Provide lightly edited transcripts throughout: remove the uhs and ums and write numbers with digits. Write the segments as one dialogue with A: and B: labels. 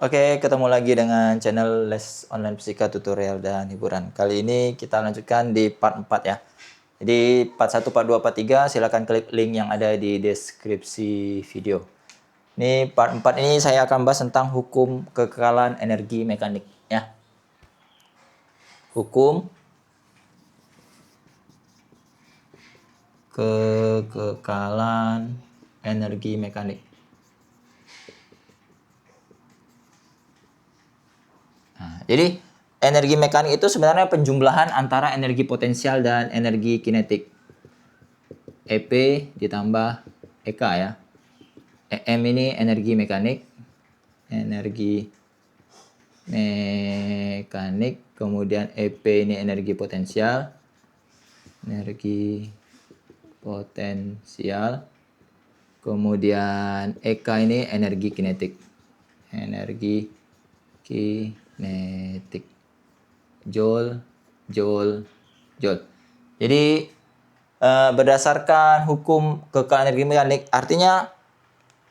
A: Oke, ketemu lagi dengan channel Les Online Fisika Tutorial dan Hiburan. Kali ini kita lanjutkan di part 4 ya. Jadi part 1, part 2, part 3 silakan klik link yang ada di deskripsi video. Ini part 4 ini saya akan bahas tentang hukum kekekalan energi mekanik ya. Hukum kekekalan energi mekanik. Jadi energi mekanik itu sebenarnya penjumlahan antara energi potensial dan energi kinetik. EP ditambah EK ya. EM ini energi mekanik. Kemudian EP ini energi potensial. Kemudian EK ini energi kinetik. Joule. Jadi berdasarkan hukum kekekalan energi mekanik, artinya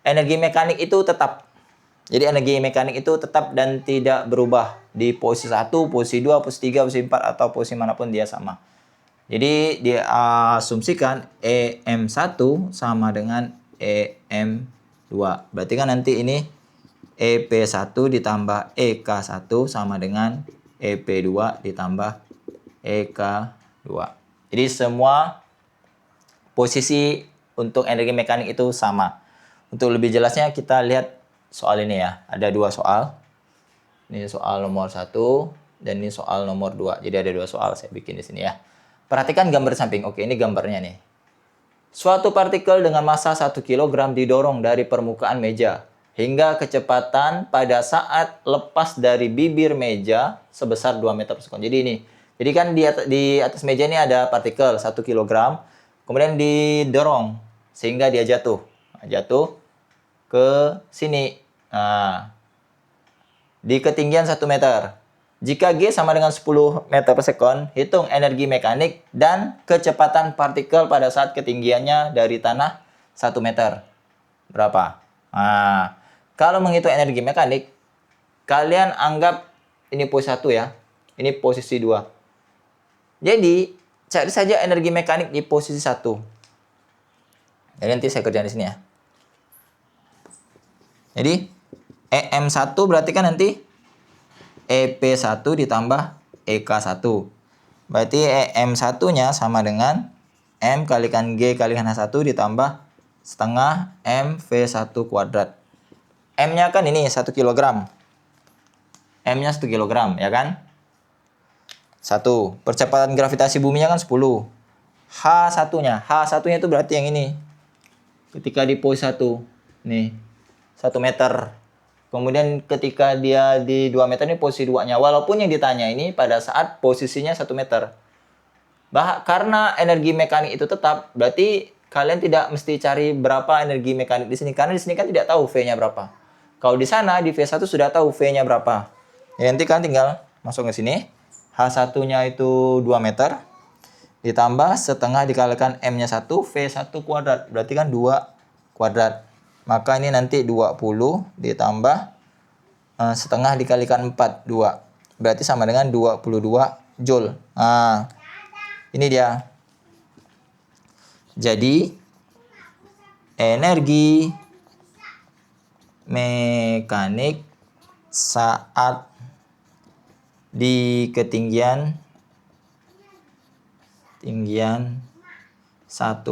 A: energi mekanik itu tetap. Jadi energi mekanik itu tetap dan tidak berubah di posisi 1, posisi 2, posisi 3, posisi 4 atau posisi manapun dia sama. Jadi diasumsikan EM1 sama dengan EM2. Berarti kan nanti ini EP1 ditambah EK1 sama dengan EP2 ditambah EK2. Jadi semua posisi untuk energi mekanik itu sama. Untuk lebih jelasnya kita lihat soal ini ya. Ada dua soal. Ini soal nomor 1 dan ini soal nomor 2. Jadi ada dua soal saya bikin di sini ya. Perhatikan gambar samping. Oke, ini gambarnya nih. Suatu partikel dengan massa 1 kg didorong dari permukaan meja hingga kecepatan pada saat lepas dari bibir meja sebesar 2 meter per sekon. Jadi ini. Jadi kan di atas meja ini ada partikel 1 kg. Kemudian didorong sehingga dia jatuh. Jatuh ke sini. Di ketinggian 1 meter. Jika G sama dengan 10 meter per sekon, hitung energi mekanik dan kecepatan partikel pada saat ketinggiannya dari tanah 1 meter. Berapa? Kalau menghitung energi mekanik, kalian anggap ini posisi 1 ya. Ini posisi 2. Jadi, cari saja energi mekanik di posisi 1. Jadi nanti saya kerjain di sini ya. Jadi, EM1 berarti kan nanti EP1 ditambah EK1. Berarti EM1-nya sama dengan M kalikan G kalikan H1 ditambah setengah MV1 kuadrat. M-nya kan ini 1 kg. M-nya 1 kg, ya kan? 1. Percepatan gravitasi buminya kan 10. H1-nya. H1-nya itu berarti yang ini. Ketika di posisi 1. Nih. 1 meter. Kemudian ketika dia di 2 meter ini posisi 2-nya. Walaupun yang ditanya ini pada saat posisinya 1 meter. Karena energi mekanik itu tetap, berarti kalian tidak mesti cari berapa energi mekanik di sini. Karena di sini kan tidak tahu V-nya berapa. Kalau di sana, di V1 sudah tahu V-nya berapa. Ya, nanti kalian tinggal masuk ke sini. H1-nya itu 2 meter. Ditambah setengah dikalikan M-nya 1, V1 kuadrat. Berarti kan 2 kuadrat. Maka ini nanti 20 ditambah setengah dikalikan 4, 2. Berarti sama dengan 22 Joule. Ini dia. Jadi, energi mekanik saat di ketinggian 1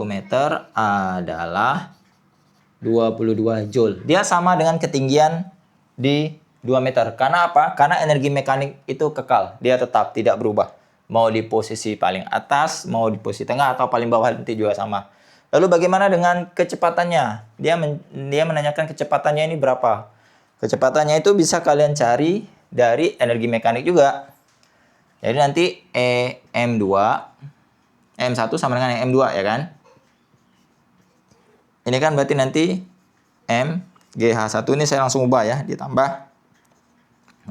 A: meter adalah 22 Joule. Dia sama dengan ketinggian di 2 meter. Karena apa? Karena energi mekanik itu kekal. Dia tetap tidak berubah. Mau di posisi paling atas, mau di posisi tengah, atau paling bawah nanti juga sama. Lalu bagaimana dengan kecepatannya? Dia menanyakan kecepatannya ini berapa. Kecepatannya itu bisa kalian cari dari energi mekanik juga. Jadi nanti EM2, EM1 sama dengan EM2 ya kan? Ini kan berarti nanti M GH1 ini saya langsung ubah ya, ditambah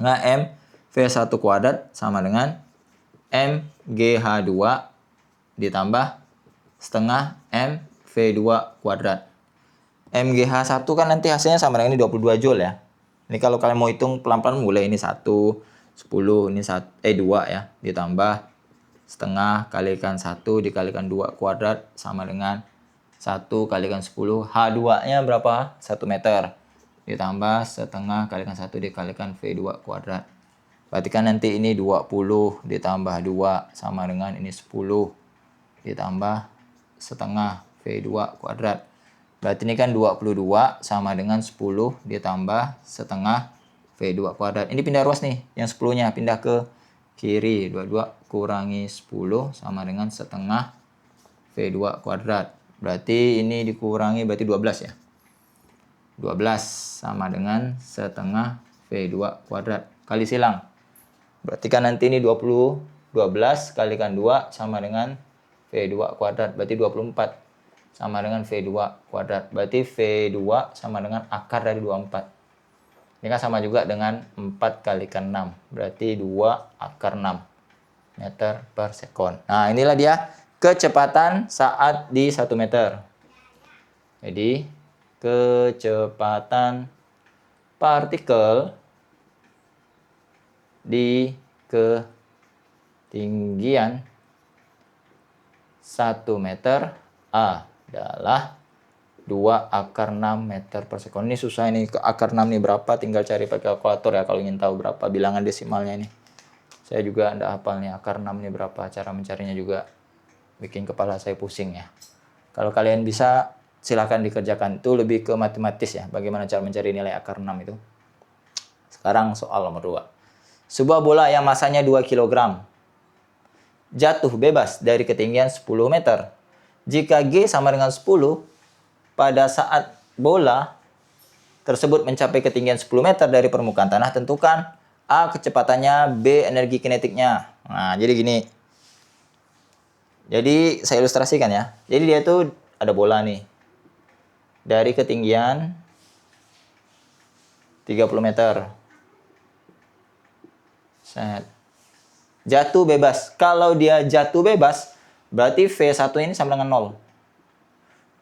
A: M V1 kuadrat sama dengan M GH2 ditambah setengah M V2 kuadrat. MGH1 kan nanti hasilnya sama dengan ini 22 Joule ya. Ini kalau kalian mau hitung pelan-pelan mulai ini 1, 10, ini 2 ya. Ditambah setengah kalikan 1 dikalikan 2 kuadrat sama dengan 1 kalikan 10. H2-nya berapa? 1 meter. Ditambah setengah kalikan 1 dikalikan V2 kuadrat. Berarti kan nanti ini 20 ditambah 2 sama dengan ini 10 ditambah setengah V2 kuadrat. Berarti ini kan 22 sama dengan 10 ditambah setengah V2 kuadrat. Ini pindah ruas nih, yang 10-nya pindah ke kiri. 22 kurangi 10 sama dengan setengah V2 kuadrat. Berarti ini dikurangi berarti 12 ya. 12 sama dengan setengah V2 kuadrat. Kali silang. Berarti kan nanti ini 12 kalikan 2 sama dengan V2 kuadrat. Berarti 24 sama dengan V2 kuadrat. Berarti V2 sama dengan akar dari 24. Ini kan sama juga dengan 4 kalikan 6. Berarti 2 akar 6 meter per sekon. Nah, inilah dia kecepatan saat di 1 meter. Jadi, kecepatan partikel di ketinggian 1 meter adalah 2 akar 6 meter per sekon. Ini susah ini, ke akar 6 ini berapa, tinggal cari pakai kalkulator ya kalau ingin tahu berapa bilangan desimalnya ini. Saya juga tidak hafal nih akar 6 ini berapa, cara mencarinya juga bikin kepala saya pusing ya. Kalau kalian bisa silahkan dikerjakan, itu lebih ke matematis ya, bagaimana cara mencari nilai akar 6 itu. Sekarang soal nomor 2. Sebuah bola yang masanya 2 kg jatuh bebas dari ketinggian 10 meter. Jika G sama dengan 10, pada saat bola tersebut mencapai ketinggian 10 meter dari permukaan tanah, tentukan A kecepatannya, B energi kinetiknya. Nah, jadi gini. Jadi saya ilustrasikan ya. Jadi dia tuh ada bola nih. Dari ketinggian 30 meter. Set. Jatuh bebas. Kalau dia jatuh bebas, berarti V1 ini sama dengan 0.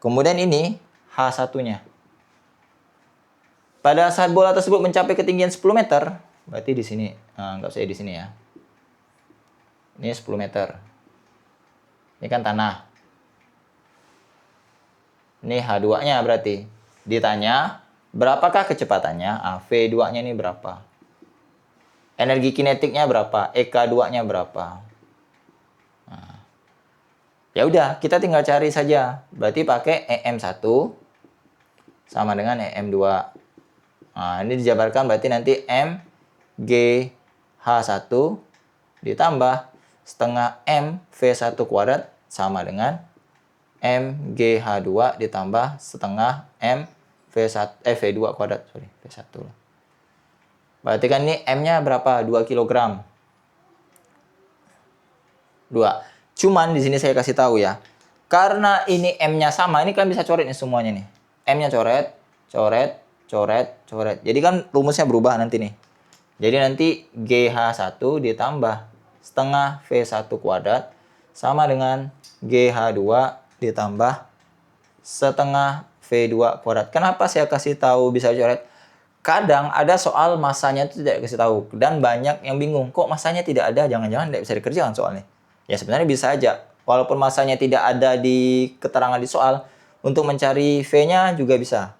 A: Kemudian ini H1-nya. Pada saat bola tersebut mencapai ketinggian 10 meter, berarti di sini. Nah, anggap saya di sini ya. Ini 10 meter. Ini kan tanah. Ini H2-nya berarti. Ditanya, berapakah kecepatannya? V2-nya ini berapa? Energi kinetiknya berapa? EK2-nya berapa? Nah, ya udah, kita tinggal cari saja. Berarti pakai EM1 sama dengan EM2. Nah, ini dijabarkan berarti nanti MGH1 ditambah setengah MV1 kuadrat sama dengan MGH2 ditambah setengah V2 kuadrat. V1. Berarti kan ini M-nya berapa? 2 kg. 2. Cuman di sini saya kasih tahu ya. Karena ini M-nya sama, ini kan bisa coret nih semuanya nih. M-nya coret, coret, coret, coret. Jadi kan rumusnya berubah nanti nih. Jadi nanti GH1 ditambah setengah V1 kuadrat sama dengan GH2 ditambah setengah V2 kuadrat. Kenapa saya kasih tahu bisa coret? Kadang ada soal masanya itu tidak kasih tahu. Dan banyak yang bingung. Kok masanya tidak ada? Jangan-jangan tidak bisa dikerjakan soalnya. Ya sebenarnya bisa aja. Walaupun masanya tidak ada di keterangan di soal, untuk mencari V-nya juga bisa.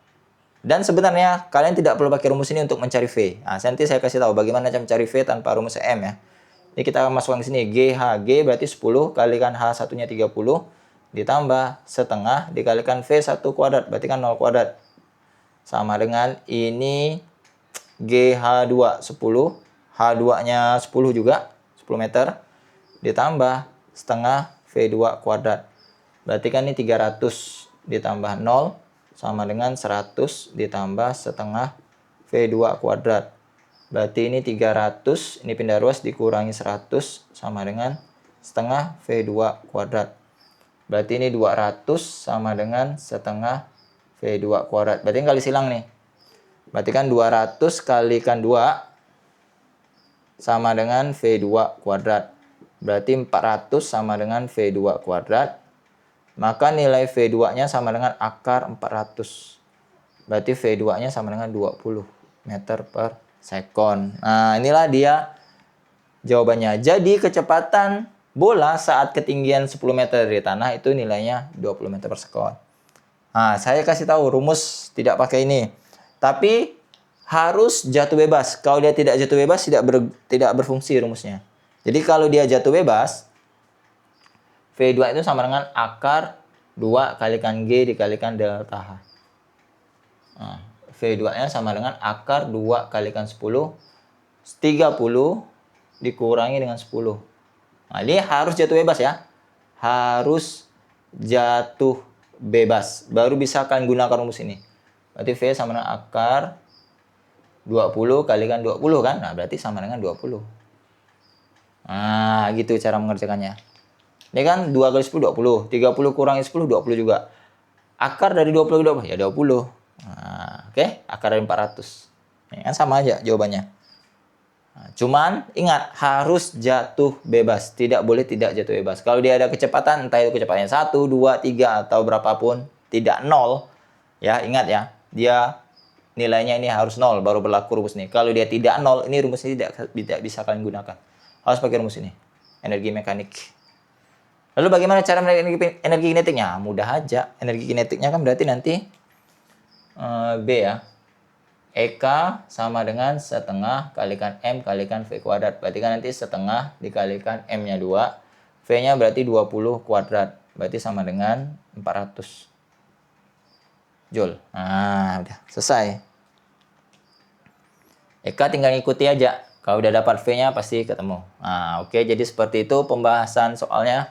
A: Dan sebenarnya kalian tidak perlu pakai rumus ini untuk mencari V. Nah, nanti saya kasih tahu bagaimana cara mencari V tanpa rumus M ya. Ini kita masukkan ke sini. GHG berarti 10 kalikan H1-nya 30 ditambah setengah dikalikan V1 kuadrat. Berarti kan 0 kuadrat. Sama dengan ini GH2 10. H2-nya 10 juga. 10 meter. Ditambah setengah V2 kuadrat. Berarti kan ini 300 ditambah 0 sama dengan 100 ditambah setengah V2 kuadrat. Berarti ini 300, ini pindah ruas dikurangi 100 sama dengan setengah V2 kuadrat. Berarti ini 200 sama dengan setengah V2 kuadrat. Berarti kali silang nih. Berarti kan 200 kalikan 2 sama dengan V2 kuadrat. Berarti 400 sama dengan V2 kuadrat. Maka nilai V2-nya sama dengan akar 400. Berarti V2-nya sama dengan 20 meter per sekon. Nah, inilah dia jawabannya. Jadi kecepatan bola saat ketinggian 10 meter dari tanah itu nilainya 20 meter per sekon. Nah, saya kasih tahu rumus tidak pakai ini. Tapi harus jatuh bebas. Kalau dia tidak jatuh bebas tidak berfungsi rumusnya. Jadi kalau dia jatuh bebas, V2 itu sama dengan akar 2 kalikan G dikalikan delta H. Nah, V2-nya sama dengan akar 2 kalikan 10, 30 dikurangi dengan 10. Nah, ini harus jatuh bebas ya. Harus jatuh bebas. Baru bisa kalian gunakan rumus ini. Berarti V sama dengan akar 20 kalikan 20 kan? Nah, berarti sama dengan 20. Nah, gitu cara mengerjakannya. Ini kan 2 kali 10, 20. 30 kurangi 10, 20 juga. Akar dari 20 ke 20, ya 20. Nah, oke. Akar dari 400. Ini kan sama aja jawabannya. Nah, cuman ingat, harus jatuh bebas. Tidak boleh tidak jatuh bebas. Kalau dia ada kecepatan, entah itu kecepatannya 1, 2, 3, atau berapapun, tidak 0. Ya, ingat ya. Dia nilainya ini harus 0 baru berlaku rumus ini. Kalau dia tidak 0, ini rumus ini tidak bisa kalian gunakan. Harus pakai rumus ini. Energi mekanik. Lalu bagaimana cara mencari energi kinetiknya? Mudah aja. Energi kinetiknya kan berarti nanti B ya. EK sama dengan setengah kalikan M kalikan V kuadrat. Berarti kan nanti setengah dikalikan M-nya 2. V-nya berarti 20 kuadrat. Berarti sama dengan 400 Joule. Nah, udah selesai. Eka tinggal ikuti aja. Kalau udah dapat V-nya pasti ketemu. Nah, oke. Jadi seperti itu pembahasan soalnya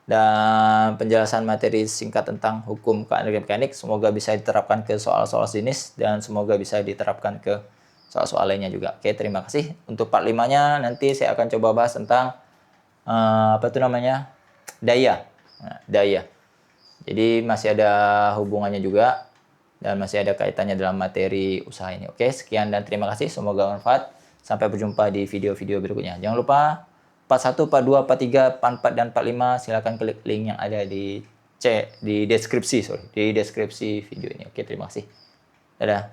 A: dan penjelasan materi singkat tentang hukum keenergian mekanik. Semoga bisa diterapkan ke soal-soal jenis dan semoga bisa diterapkan ke soal-soal lainnya juga. Oke, terima kasih. Untuk part 5-nya nanti saya akan coba bahas tentang apa itu namanya? Daya. Nah, daya. Jadi masih ada hubungannya juga. Dan masih ada kaitannya dalam materi usaha ini. Oke, sekian dan terima kasih. Semoga bermanfaat. Sampai berjumpa di video-video berikutnya. Jangan lupa part 1, part 2, part 3, part 4, dan part 5. Silahkan klik link yang ada di deskripsi video ini. Oke, terima kasih. Dadah.